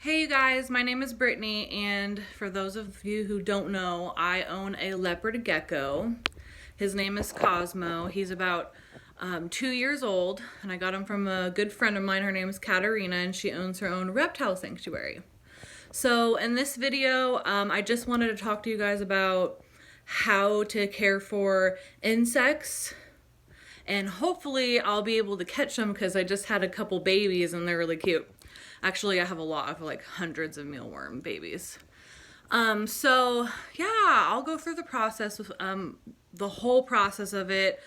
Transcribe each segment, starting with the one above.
Hey you guys, my name is Brittany, and for those of you who don't know, I own a leopard gecko. His name is Cosmo. He's about 2 years old, and I got him from a good friend of mine. Her name is Katerina, and she owns her own reptile sanctuary. So in this video, I just wanted to talk to you guys about how to care for insects, and hopefully I'll be able to catch them because I just had a couple babies and they're really cute. Actually, I have a lot of like hundreds of mealworm babies. So yeah, I'll go through the process with the whole process of it.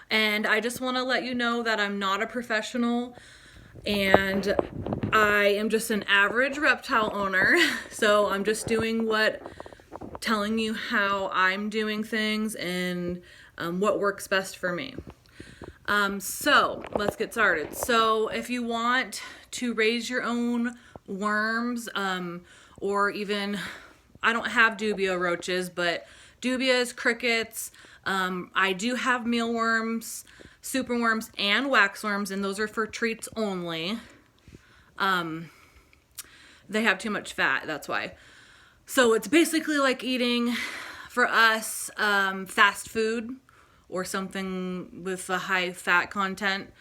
And I just want to let you know that I'm not a professional and I am just an average reptile owner. So I'm just telling you how I'm doing things and what works best for me. So let's get started. So if you want to raise your own worms, or even, I don't have dubia roaches, but dubias, crickets, I do have mealworms, superworms, and waxworms, and those are for treats only. They have too much fat, that's why. So it's basically like eating, for us, fast food or something with a high fat content.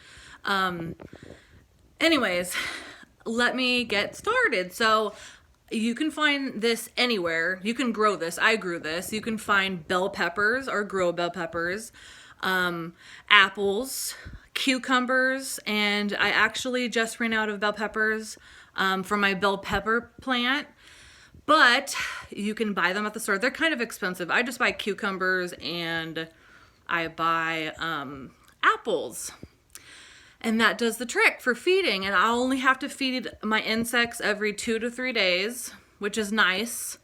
Anyways, let me get started. So you can find this anywhere. You can grow this. I grew this. You can find bell peppers or grow bell peppers, apples, cucumbers, and I actually just ran out of bell peppers from my bell pepper plant. But you can buy them at the store. They're kind of expensive. I just buy cucumbers and I buy apples. And that does the trick for feeding. And I only have to feed my insects every 2 to 3 days, which is nice.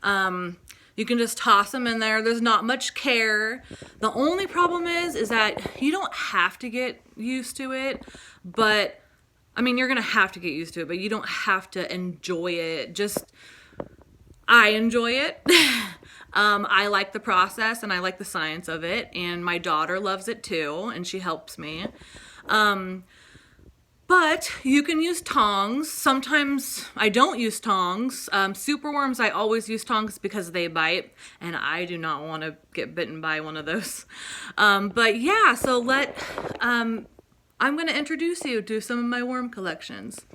You can just toss them in there. There's not much care. The only problem is that you don't have to get used to it. But, I mean, you're going to have to get used to it, but you don't have to enjoy it. I enjoy it. I like the process and I like the science of it, and my daughter loves it too, and she helps me. But you can use tongs. Sometimes I don't use tongs. Superworms, I always use tongs because they bite, and I do not want to get bitten by one of those. But yeah, so I'm going to introduce you to some of my worm collections.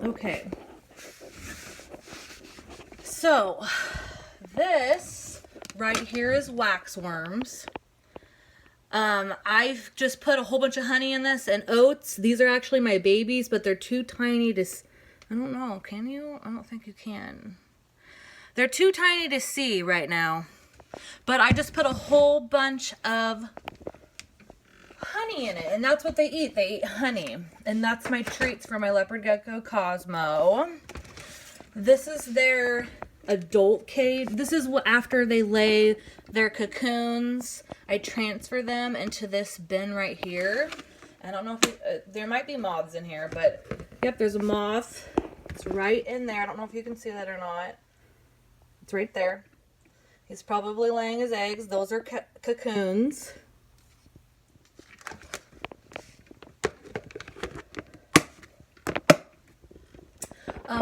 Okay. So this right here is waxworms. I've just put a whole bunch of honey in this and oats. These are actually my babies, but they're too tiny to, I don't know, can you? I don't think you can. They're too tiny to see right now. But I just put a whole bunch of honey in it, and that's what they eat. They eat honey, and that's my treats for my leopard gecko Cosmo. This is their adult cage. This is what, after they lay their cocoons, I transfer them into this bin right here. I don't know if there might be moths in here, but yep, there's a moth. It's right in there. I don't know if you can see that or not. It's right there. He's probably laying his eggs. Those are cocoons.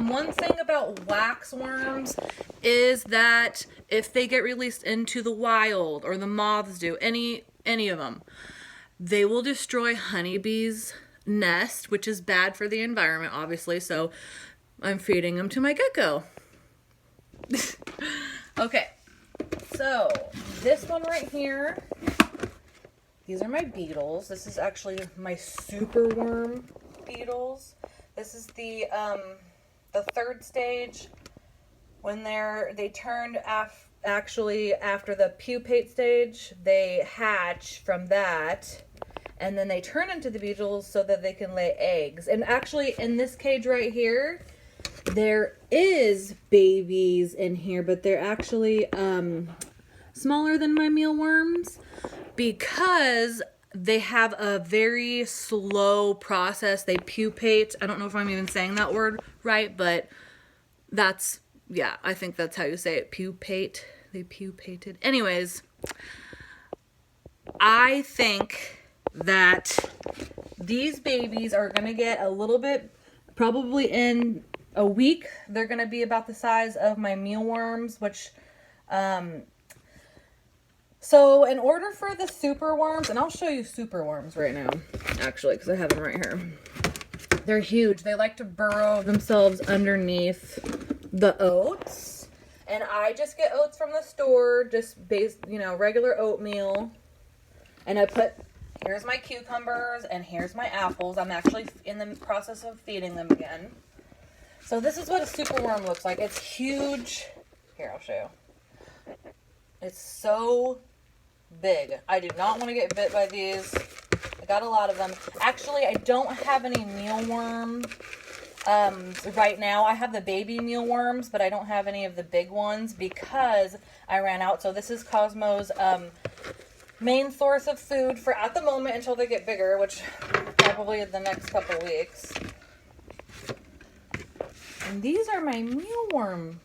One thing about waxworms is that if they get released into the wild, or the moths do, any of them, they will destroy honeybees' nest, which is bad for the environment, obviously, so I'm feeding them to my gecko. Okay, so this one right here, these are my beetles. This is actually my superworm beetles. This is the third stage, when they turned actually after the pupate stage, they hatch from that, and then they turn into the beetles so that they can lay eggs. And actually in this cage right here, there is babies in here, but they're actually smaller than my mealworms because they have a very slow process. They pupate. I don't know if I'm even saying that word right, but yeah, I think that's how you say it. Pupate. They pupated. Anyways, I think that these babies are gonna get a little bit, probably in a week, they're gonna be about the size of my mealworms, which, so in order for the superworms, and I'll show you superworms right now, actually, because I have them right here. They're huge. They like to burrow themselves underneath the oats. And I just get oats from the store, just base, you know, regular oatmeal. And I put, here's my cucumbers and here's my apples. I'm actually in the process of feeding them again. So this is what a superworm looks like. It's huge. Here, I'll show you. It's so big. I do not want to get bit by these. I got a lot of them. Actually, I don't have any mealworm right now. I have the baby mealworms, but I don't have any of the big ones because I ran out. So this is Cosmo's main source of food for at the moment until they get bigger, which probably in the next couple weeks. And these are my mealworm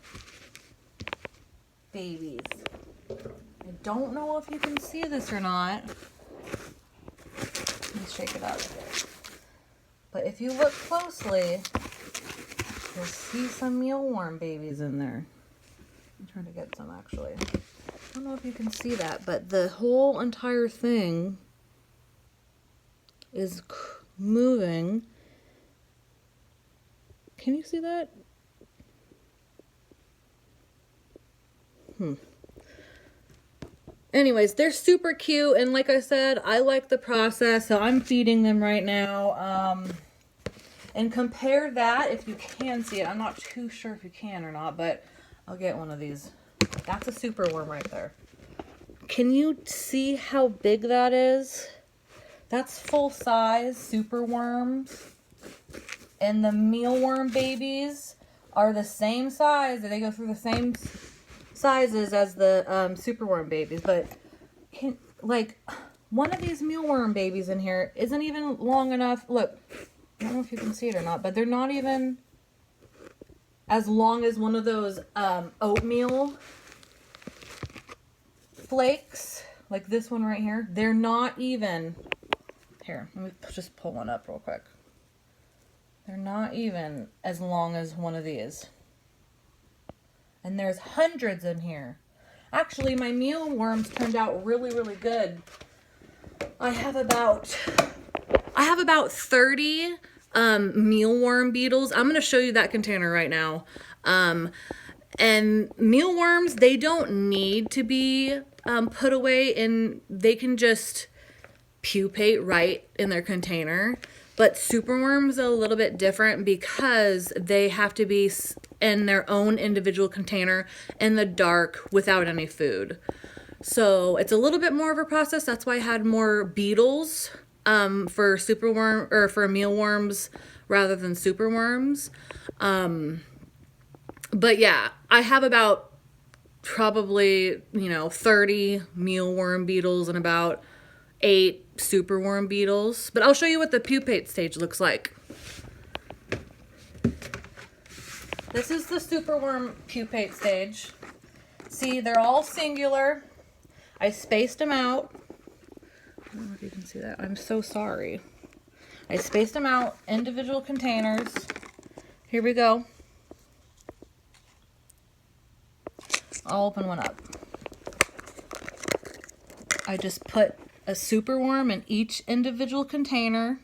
babies. I don't know if you can see this or not. Let's shake it up. But if you look closely, you'll see some mealworm babies in there. I'm trying to get some actually. I don't know if you can see that, but the whole entire thing is moving. Can you see that? Anyways, they're super cute, and like I said, I like the process, so I'm feeding them right now. And compare that, if you can see it. I'm not too sure if you can or not, but I'll get one of these. That's a superworm right there. Can you see how big that is? That's full size superworms. And the mealworm babies are the same size. They go through the same sizes as the superworm babies, but like one of these mealworm babies in here isn't even long enough. Look, I don't know if you can see it or not, but they're not even as long as one of those oatmeal flakes, like this one right here. They're not even, here, let me just pull one up real quick. They're not even as long as one of these. And there's hundreds in here. Actually, my mealworms turned out really, really good. I have about 30 mealworm beetles. I'm going to show you that container right now. And mealworms, they don't need to be put away, and they can just pupate right in their container. But superworms are a little bit different because they have to be in their own individual container in the dark without any food. So it's a little bit more of a process. That's why I had more beetles for superworm or for mealworms rather than superworms. But yeah, I have about probably, 30 mealworm beetles and about 8 superworm beetles. But I'll show you what the pupate stage looks like. This is the superworm pupate stage. See, they're all singular. I spaced them out. I don't know if you can see that. I'm so sorry. I spaced them out, individual containers. Here we go. I'll open one up. I just put a superworm in each individual container,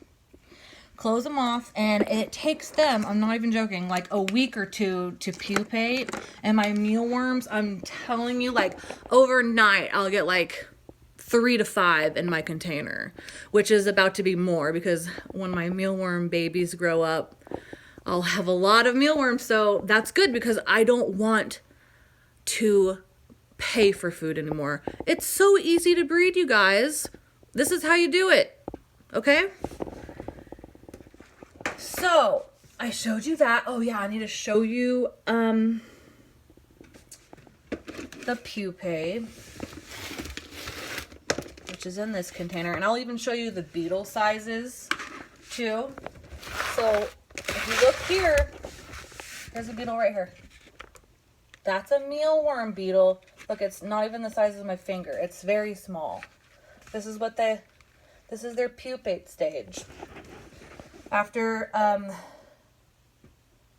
close them off, and it takes them, I'm not even joking, like a week or two to pupate. And my mealworms, I'm telling you, like overnight, I'll get like 3 to 5 in my container, which is about to be more because when my mealworm babies grow up, I'll have a lot of mealworms. So that's good because I don't want to pay for food anymore. It's so easy to breed, you guys. This is how you do it. Okay? So, I showed you that. Oh yeah, I need to show you the pupae, which is in this container, and I'll even show you the beetle sizes too. So, if you look here, there's a beetle right here. That's a mealworm beetle. Look, it's not even the size of my finger. It's very small. This is their pupate stage. after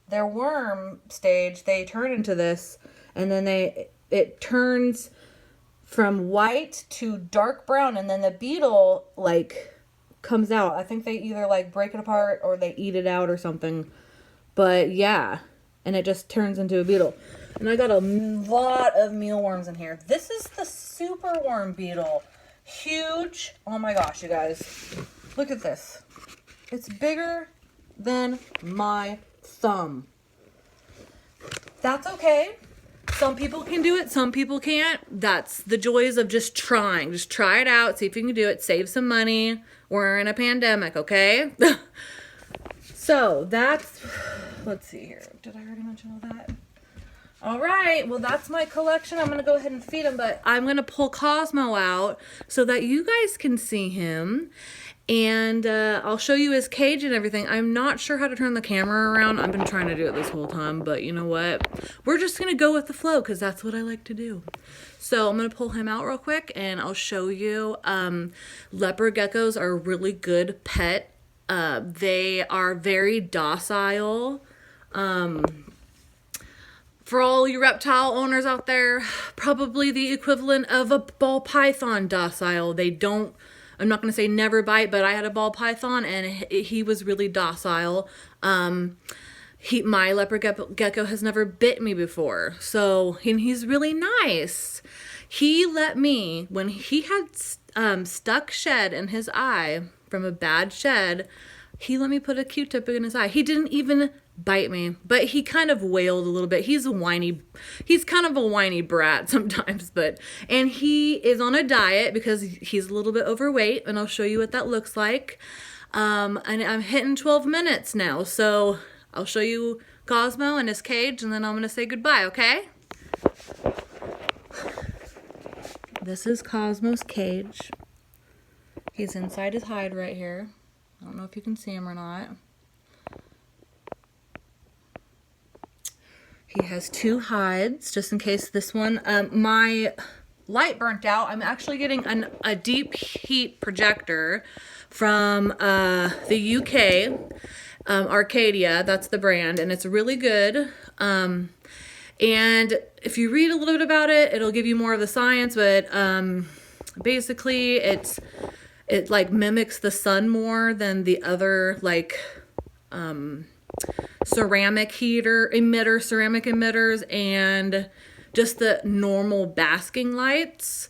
their worm stage, they turn into this, and then it turns from white to dark brown, and then the beetle like comes out. I think they either like break it apart or they eat it out or something. But yeah, and it just turns into a beetle. And I got a lot of mealworms in here. This is the superworm beetle. Huge. Oh my gosh, you guys. Look at this. It's bigger than my thumb. That's okay. Some people can do it, some people can't. That's the joys of just trying. Just try it out, see if you can do it, save some money. We're in a pandemic, okay? So that's, let's see here. Did I already mention all that? All right, well, that's my collection. I'm going to go ahead and feed him, but I'm going to pull Cosmo out so that you guys can see him. And I'll show you his cage and everything. I'm not sure how to turn the camera around. I've been trying to do it this whole time, but you know what? We're just going to go with the flow because that's what I like to do. So I'm going to pull him out real quick and I'll show you. Leopard geckos are a really good pet. They are very docile. For all you reptile owners out there, probably the equivalent of a ball python docile. They don't, I'm not going to say never bite, but I had a ball python and he was really docile. My leopard gecko has never bit me before. So, and he's really nice. He let me, when he had stuck shed in his eye from a bad shed, he let me put a Q-tip in his eye. He didn't even bite me, but he kind of wailed a little bit. He's kind of a whiny brat sometimes, and he is on a diet because he's a little bit overweight, and I'll show you what that looks like. And I'm hitting 12 minutes now, so I'll show you Cosmo and his cage, and then I'm gonna say goodbye, okay? This is Cosmo's cage. He's inside his hide right here. I don't know if you can see him or not. He has two hides, just in case this one, my light burnt out. I'm actually getting a deep heat projector from the UK, Arcadia, that's the brand, and it's really good. And if you read a little bit about it, it'll give you more of the science, but basically it like mimics the sun more than the other like ceramic emitters and just the normal basking lights.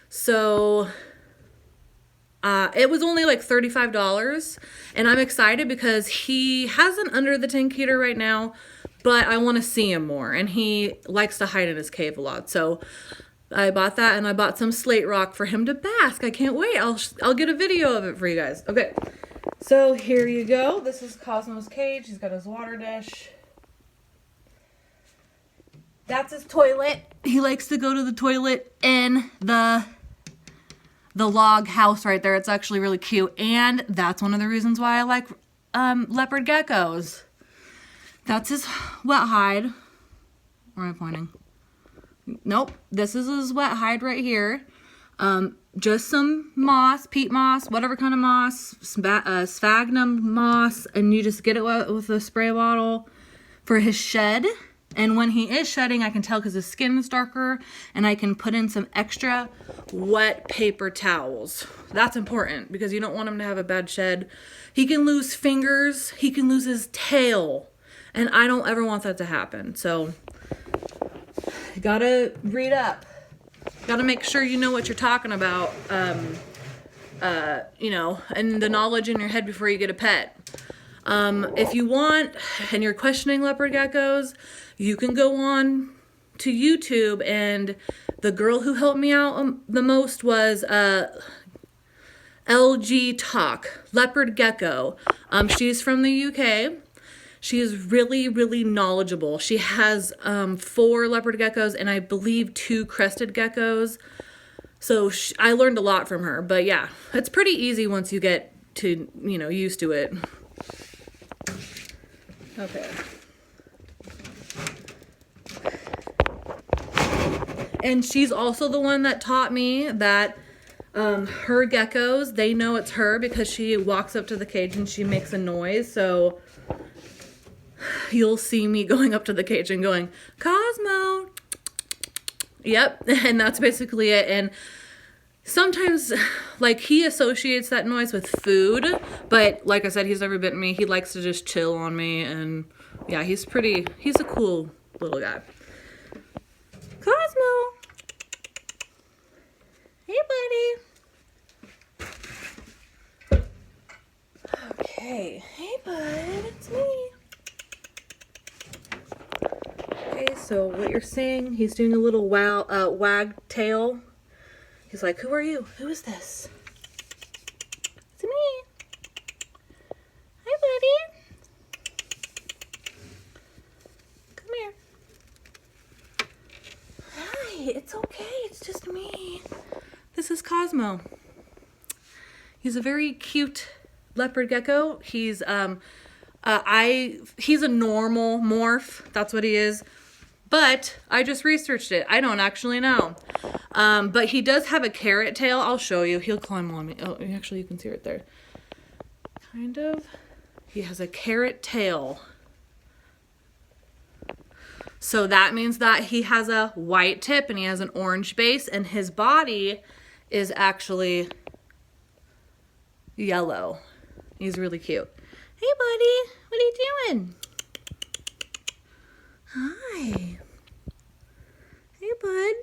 So it was only like $35, and I'm excited because he has an under the tank heater right now, but I want to see him more, and he likes to hide in his cave a lot. So I bought that, and I bought some slate rock for him to bask. I can't wait. I'll get a video of it for you guys. Okay. So here you go. This is Cosmo's cage. He's got his water dish. That's his toilet. He likes to go to the toilet in the log house right there. It's actually really cute. And that's one of the reasons why I like leopard geckos. That's his wet hide. Where am I pointing? Nope. This is his wet hide right here. Just some moss, peat moss, whatever kind of moss, sphagnum moss, and you just get it wet with a spray bottle for his shed. And when he is shedding, I can tell because his skin is darker, and I can put in some extra wet paper towels. That's important because you don't want him to have a bad shed. He can lose fingers, he can lose his tail, and I don't ever want that to happen. So you gotta read up. Gotta make sure you know what you're talking about, you know, and the knowledge in your head before you get a pet. If you want, and you're questioning leopard geckos, you can go on to YouTube, and the girl who helped me out the most was LG Talk, Leopard Gecko. She's from the UK. She is really, really knowledgeable. She has 4 leopard geckos and I believe 2 crested geckos. So I learned a lot from her. But yeah, it's pretty easy once you get to, you know, used to it. Okay. And she's also the one that taught me that Her geckos, they know it's her because she walks up to the cage and she makes a noise. So you'll see me going up to the cage and going, Cosmo. Yep. And that's basically it. And sometimes, like, he associates that noise with food, but like I said, he's never bitten me. He likes to just chill on me, and yeah, he's a cool little guy. Cosmo. Hey, buddy. Okay. Hey, bud. It's me. Okay, so what you're seeing, he's doing a little wag tail. He's like, who are you? Who is this? It's me. Hi, buddy. Come here. Hi, it's okay. It's just me. This is Cosmo. He's a very cute leopard gecko. He's he's a normal morph. That's what he is. But I just researched it. I don't actually know. But he does have a carrot tail. I'll show you. He'll climb on me. Oh, actually, you can see it there. Kind of. He has a carrot tail. So that means that he has a white tip and he has an orange base. And his body is actually yellow. He's really cute. Hey, buddy. What are you doing? Hi. Hey, bud.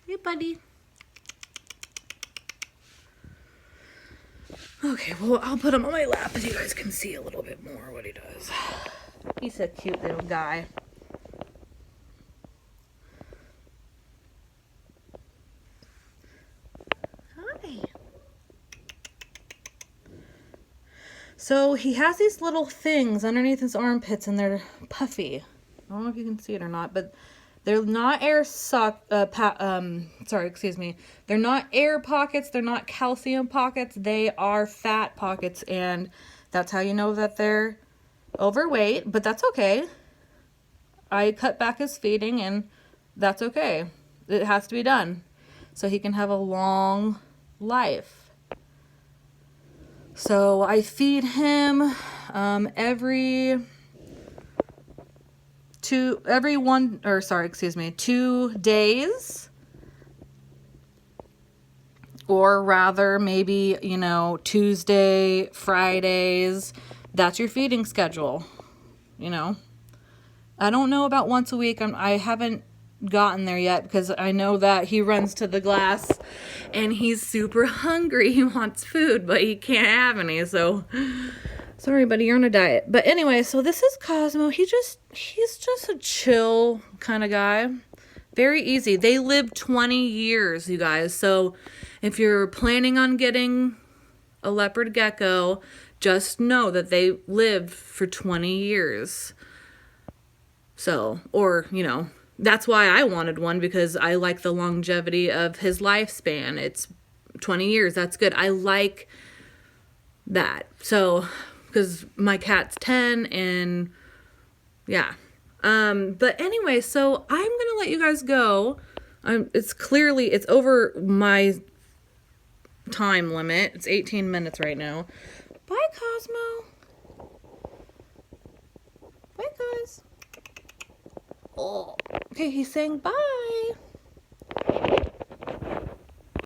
Hey, buddy. Okay, well, I'll put him on my lap so you guys can see a little bit more what he does. He's a cute little guy. Hi. So he has these little things underneath his armpits and they're puffy. I don't know if you can see it or not, but they're not They're not air pockets. They're not calcium pockets. They are fat pockets, and that's how you know that they're overweight, but that's okay. I cut back his feeding, and that's okay. It has to be done so he can have a long life. So I feed him every 2 days, or rather maybe, Tuesday, Fridays. That's your feeding schedule. I don't know about once a week. I haven't gotten there yet because I know that he runs to the glass and he's super hungry. He wants food, but he can't have any. So sorry, buddy, you're on a diet. But anyway, so this is Cosmo. He's just a chill kind of guy. Very easy. They live 20 years, you guys. So if you're planning on getting a leopard gecko, just know that they live for 20 years. So, that's why I wanted one, because I like the longevity of his lifespan. It's 20 years. That's good. I like that. So, because my cat's 10 and yeah. But anyway, so I'm going to let you guys go. It's over my time limit. It's 18 minutes right now. Bye, Cosmo. Bye, guys. Oh, okay, he's saying bye.